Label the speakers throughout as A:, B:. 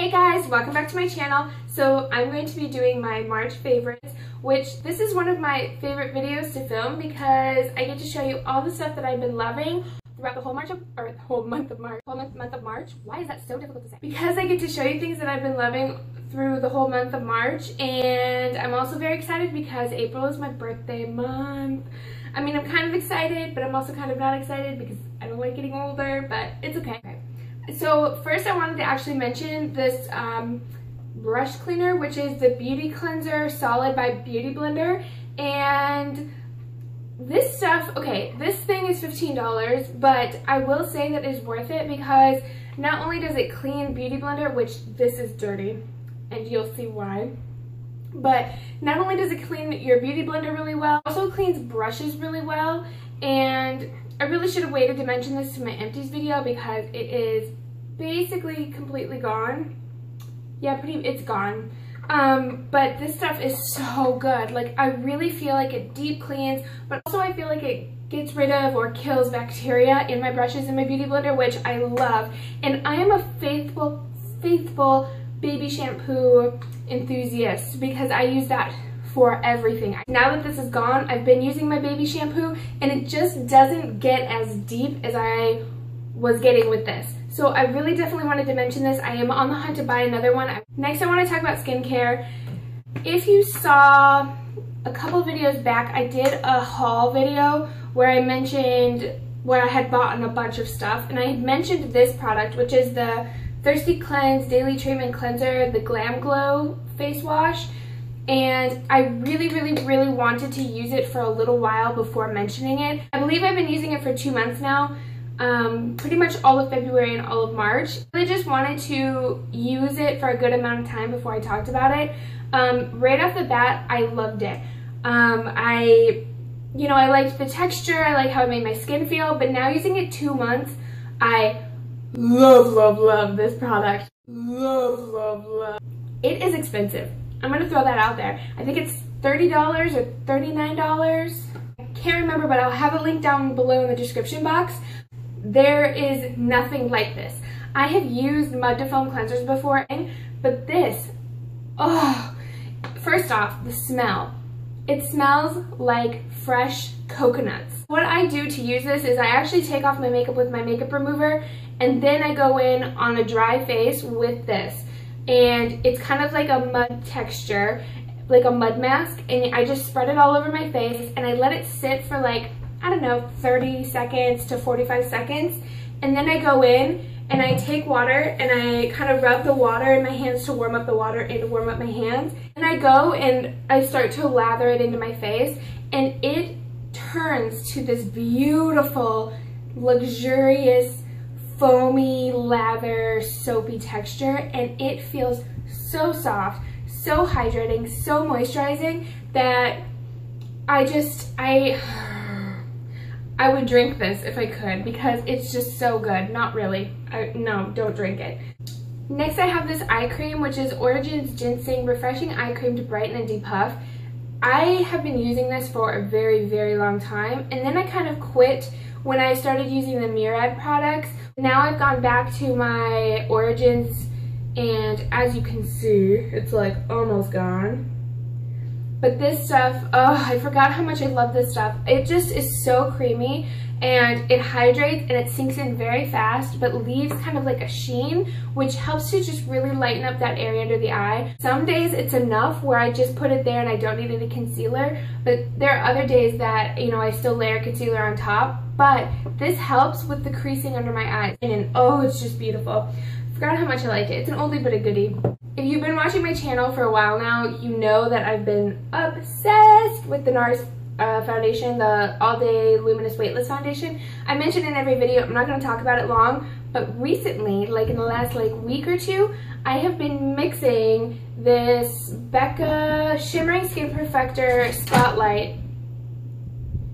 A: Hey guys, welcome back to my channel. So I'm going to be doing my March favorites, which this is one of my favorite videos to film because I get to show you all the stuff that I've been loving throughout the whole month of March. Why is that so difficult to say? Because I get to show you things that I've been loving through the whole month of March, and I'm also very excited because April is my birthday month. I mean, I'm kind of excited, but I'm also kind of not excited because I don't like getting older, but it's okay. So first I wanted to actually mention this brush cleaner, which is the Beauty Cleanser Solid by Beauty Blender. And this stuff, okay, this thing is $15, but I will say that it's worth it because not only does it clean Beauty Blender, which this is dirty, and you'll see why, but not only does it clean your Beauty Blender really well, it also cleans brushes really well. And I really should have waited to mention this to my empties video because it is basically completely gone. Yeah, it's gone. But this stuff is so good. Like, I really feel like it deep cleans, but also I feel like it gets rid of or kills bacteria in my brushes in my Beauty Blender, which I love. And I am a faithful baby shampoo enthusiast because I use that for everything. Now that this is gone, I've been using my baby shampoo and it just doesn't get as deep as I was getting with this. So I really definitely wanted to mention this. I am on the hunt to buy another one. Next, I want to talk about skincare. If you saw a couple videos back, I did a haul video where I mentioned where I had bought a bunch of stuff, and I had mentioned this product, which is the Thirsty Cleanse Daily Treatment Cleanser, the Glam Glow face wash. And I really wanted to use it for a little while before mentioning it. I believe I've been using it for 2 months now, pretty much all of February and all of March. I just wanted to use it for a good amount of time before I talked about it. Right off the bat, I loved it. I liked the texture, I like how it made my skin feel, but now using it 2 months, I love this product. Love. It is expensive. I'm gonna throw that out there. I think it's $30 or $39. I can't remember, but I'll have a link down below in the description box. There is nothing like this. I have used mud to foam cleansers before, but this, oh, first off, the smell. It smells like fresh coconuts. What I do to use this is I actually take off my makeup with my makeup remover, and then I go in on a dry face with this. And it's kind of like a mud texture, like a mud mask, and I just spread it all over my face and I let it sit for like, I don't know, 30 seconds to 45 seconds, and then I go in and I take water and I kind of rub the water in my hands to warm up the water and to warm up my hands, and I go and I start to lather it into my face, and it turns to this beautiful, luxurious, foamy, lather, soapy texture, and it feels so soft, so hydrating, so moisturizing that I would drink this if I could because it's just so good. Not really. No, don't drink it. Next, I have this eye cream, which is Origins Ginseng Refreshing Eye Cream to Brighten and Depuff. I have been using this for a very long time, and then I kind of quit when I started using the Murad products. Now I've gone back to my Origins, and as you can see, it's like almost gone. But this stuff, oh, I forgot how much I love this stuff. It just is so creamy, and it hydrates and it sinks in very fast, but leaves kind of like a sheen, which helps to just really lighten up that area under the eye. Some days it's enough where I just put it there and I don't need any concealer, but there are other days that, you know, I still layer concealer on top. But this helps with the creasing under my eyes, and oh, it's just beautiful. Forgot how much I like it. It's an oldie but a goodie. If you've been watching my channel for a while now, you know that I've been obsessed with the NARS foundation, the All Day Luminous Weightless Foundation. I mentioned in every video, I'm not going to talk about it long, but recently, like in the last week or two, I have been mixing this Becca Shimmering Skin Perfector Spotlight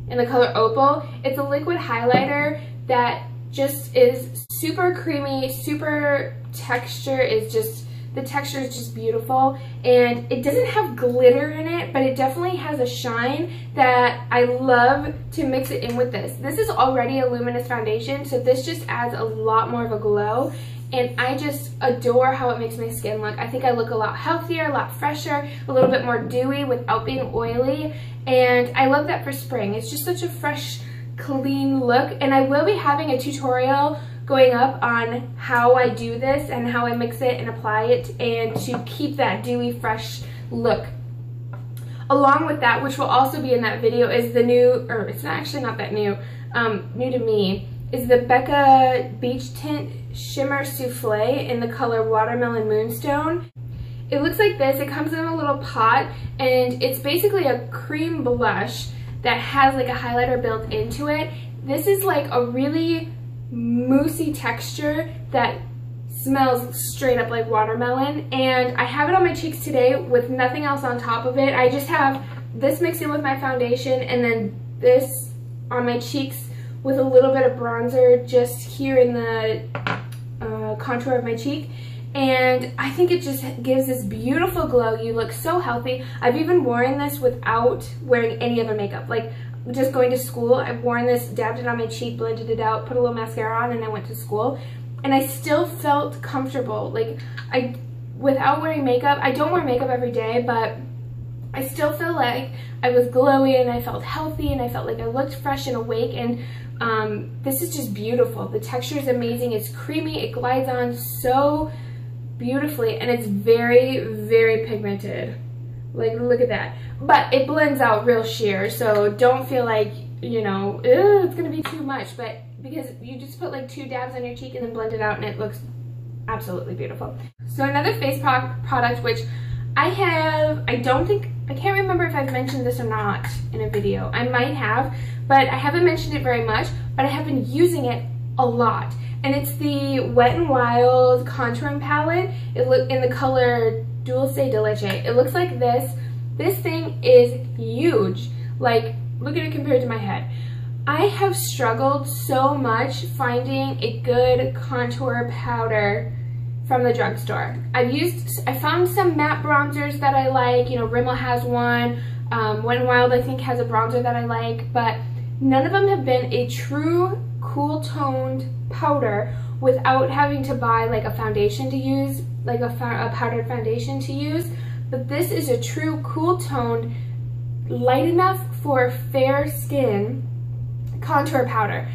A: in the color Opal. It's a liquid highlighter that just is super creamy, super texture is just, the texture is just beautiful, and it doesn't have glitter in it, but it definitely has a shine that I love to mix it in with this. This is already a luminous foundation, so this just adds a lot more of a glow, and I just adore how it makes my skin look. I think I look a lot healthier, a lot fresher, a little bit more dewy without being oily, and I love that for spring. It's just such a fresh, clean look, and I will be having a tutorial going up on how I do this and how I mix it and apply it and to keep that dewy, fresh look. Along with that, which will also be in that video, is the new, or it's actually not that new, new to me, is the Becca Beach Tint Shimmer Souffle in the color Watermelon Moonstone. It looks like this. It comes in a little pot, and it's basically a cream blush that has like a highlighter built into it. This is like a really moussey texture that smells straight up like watermelon, and I have it on my cheeks today with nothing else on top of it. I just have this mixed in with my foundation and then this on my cheeks with a little bit of bronzer just here in the contour of my cheek, and I think it just gives this beautiful glow. You look so healthy. I've even worn this without wearing any other makeup, like just going to school. I've worn this, dabbed it on my cheek, blended it out, put a little mascara on, and I went to school. And I still felt comfortable. Like, without wearing makeup, I don't wear makeup every day, but I still feel like I was glowy and I felt healthy and I felt like I looked fresh and awake, and this is just beautiful. The texture is amazing. It's creamy. It glides on so beautifully, and it's very, very pigmented. Like, look at that. But it blends out real sheer, so don't feel like, you know, it's gonna be too much, but because you just put like 2 dabs on your cheek and then blend it out, and it looks absolutely beautiful. So another face product, which I can't remember if I've mentioned this or not in a video. I might have, but I haven't mentioned it very much, but I have been using it a lot. And it's the Wet n Wild contouring palette. It look in the color Dulce de Leche. It looks like this. This thing is huge. Like, look at it compared to my head. I have struggled so much finding a good contour powder from the drugstore. I found some matte bronzers that I like. You know, Rimmel has one. Wet n Wild, I think, has a bronzer that I like, but none of them have been a true cool toned powder without having to buy like a foundation to use, like a powdered foundation to use. But this is a true cool toned, light enough for fair skin contour powder.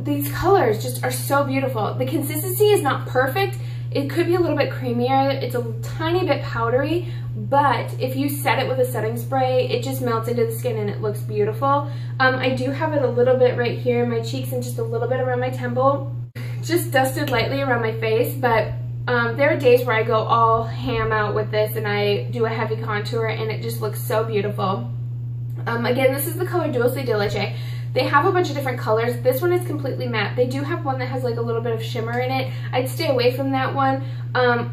A: These colors just are so beautiful. The consistency is not perfect. It could be a little bit creamier. It's a tiny bit powdery, but if you set it with a setting spray, it just melts into the skin and it looks beautiful. I do have it a little bit right here in my cheeks and just a little bit around my temple. Just dusted lightly around my face, but there are days where I go all ham out with this and I do a heavy contour and it just looks so beautiful. Again, this is the color Dulce de Leche. They have a bunch of different colors. This one is completely matte. They do have one that has like a little bit of shimmer in it. I'd stay away from that one.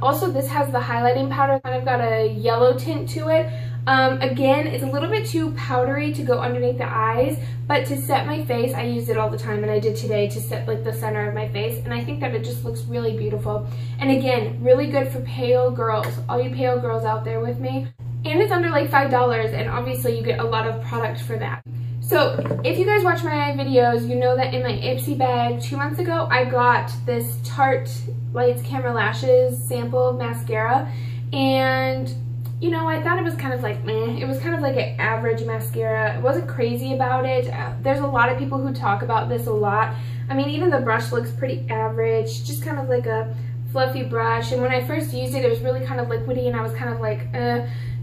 A: Also, this has the highlighting powder. Kind of got a yellow tint to it. Again, it's a little bit too powdery to go underneath the eyes, but to set my face, I use it all the time, and I did today to set like the center of my face, and I think that it just looks really beautiful. And again, really good for pale girls, all you pale girls out there with me. And it's under like $5, and obviously you get a lot of product for that. So if you guys watch my videos, you know that in my Ipsy bag 2 months ago, I got this Tarte Lights Camera Lashes sample mascara, and you know, I thought it was kind of like meh. It was kind of like an average mascara. I wasn't crazy about it. There's a lot of people who talk about this a lot. I mean, even the brush looks pretty average, just kind of like a fluffy brush. And when I first used it, it was really kind of liquidy, and I was kind of like,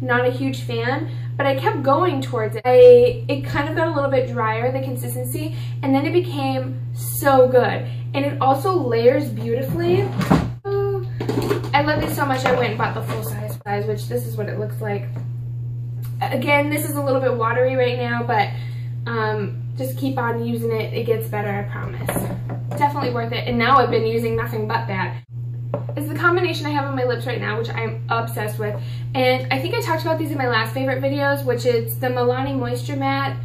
A: not a huge fan. But I kept going towards it. It kind of got a little bit drier, the consistency, and then it became so good. And it also layers beautifully. I love it so much, I went and bought the full size, which this is what it looks like. Again, this is a little bit watery right now, but just keep on using it. It gets better, I promise. Definitely worth it, and now I've been using nothing but that. It's the combination I have on my lips right now, which I'm obsessed with. And I think I talked about these in my last favorite videos, which is the Milani Moisture Matte,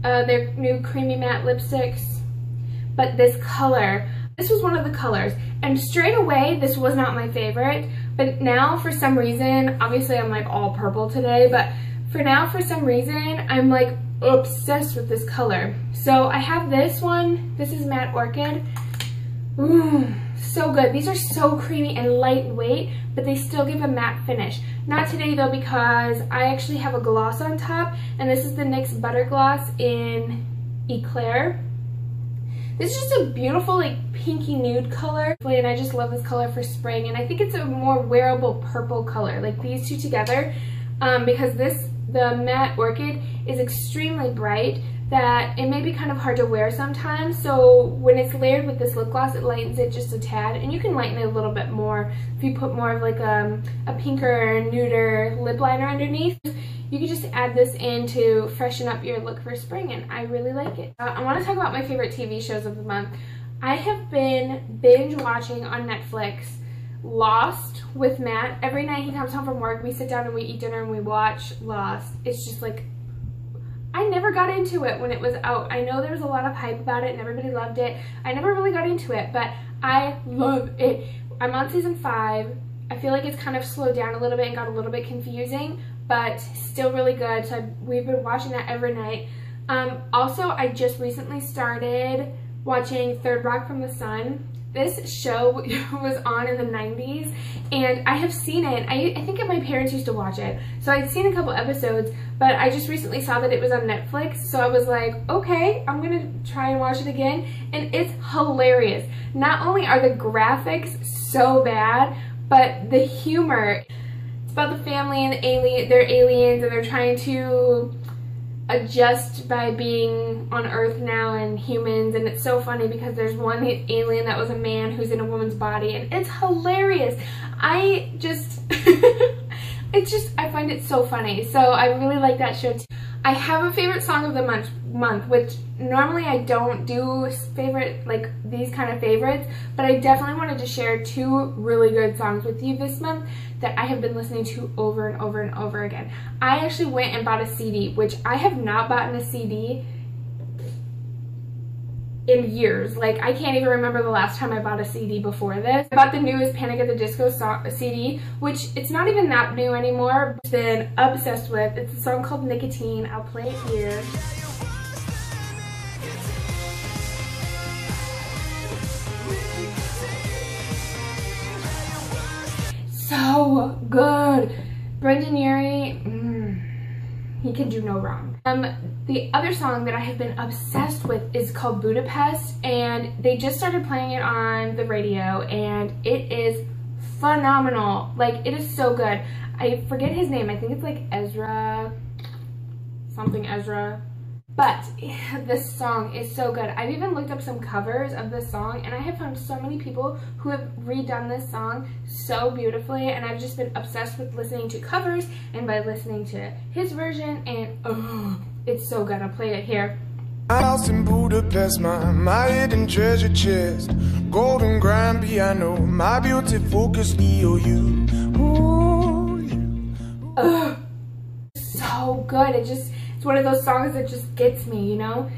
A: their new creamy matte lipsticks. But this color, this was one of the colors. And straight away, this was not my favorite. But now, for some reason, obviously I'm like all purple today, but for now, for some reason, I'm like obsessed with this color. So I have this one. This is Matte Orchid. Ooh, so good. These are so creamy and lightweight, but they still give a matte finish. Not today though, because I actually have a gloss on top, and this is the NYX Butter Gloss in Eclair. This is just a beautiful like pinky nude color, and I just love this color for spring, and I think it's a more wearable purple color, like these two together, because the matte Orchid is extremely bright, that it may be kind of hard to wear sometimes, so when it's layered with this lip gloss, it lightens it just a tad, and you can lighten it a little bit more if you put more of like a pinker, nuder lip liner underneath. You can just add this in to freshen up your look for spring, and I really like it. I want to talk about my favorite TV shows of the month. I have been binge watching on Netflix Lost with Matt. Every night he comes home from work, we sit down and we eat dinner and we watch Lost. It's just like, I never got into it when it was out. I know there was a lot of hype about it and everybody loved it. I never really got into it, but I love it. I'm on season 5. I feel like it's kind of slowed down a little bit and got a little bit confusing, but still really good. So we've been watching that every night. Also, I just recently started watching Third Rock from the Sun. This show was on in the 90s, and I have seen it. I think my parents used to watch it, so I'd seen a couple episodes, but I just recently saw that it was on Netflix, so I was like, okay, I'm gonna try and watch it again, and it's hilarious. Not only are the graphics so bad, but the humor. It's about the family and the they're aliens, and they're trying to adjust by being on Earth now and humans, and it's so funny because there's one alien that was a man who's in a woman's body, and it's hilarious. I just I find it so funny, so I really like that show too. I have a favorite song of the month, which normally I don't do favorite, like these kind of favorites, but I definitely wanted to share 2 really good songs with you this month that I have been listening to over and over and over again. I actually went and bought a CD, which I have not bought a CD in years. Like, I can't even remember the last time I bought a CD before this. I bought the newest Panic at the Disco CD, which it's not even that new anymore, but I've been obsessed with. It's a song called Nicotine. I'll play it here. So good. Brendan Urie, he can do no wrong. The other song that I have been obsessed with is called Budapest, and they just started playing it on the radio, and it is phenomenal. Like, it is so good. I forget his name. I think it's like Ezra, something Ezra. But this song is so good. I've even looked up some covers of this song, and I have found so many people who have redone this song so beautifully, and I've just been obsessed with listening to covers and by listening to his version, and it's so good. I'll play it here.
B: House in Budapest, my hidden treasure chest, golden grand piano, my beauty focus EOU.
A: So good. It's one of those songs that just gets me, you know?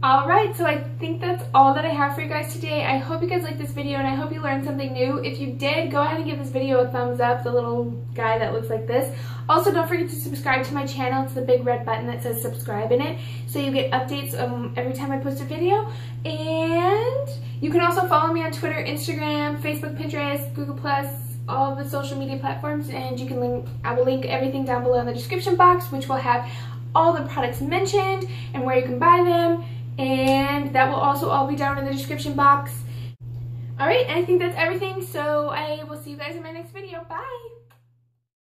A: Alright, so I think that's all that I have for you guys today. I hope you guys liked this video, and I hope you learned something new. If you did, go ahead and give this video a thumbs up, the little guy that looks like this. Also, don't forget to subscribe to my channel. It's the big red button that says subscribe in it, so you get updates every time I post a video. And you can also follow me on Twitter, Instagram, Facebook, Pinterest, Google+, all the social media platforms, and you can I will link everything down below in the description box, which will have all the products mentioned and where you can buy them, and that will also all be down in the description box. Alright, I think that's everything, so I will see you guys in my next video. Bye!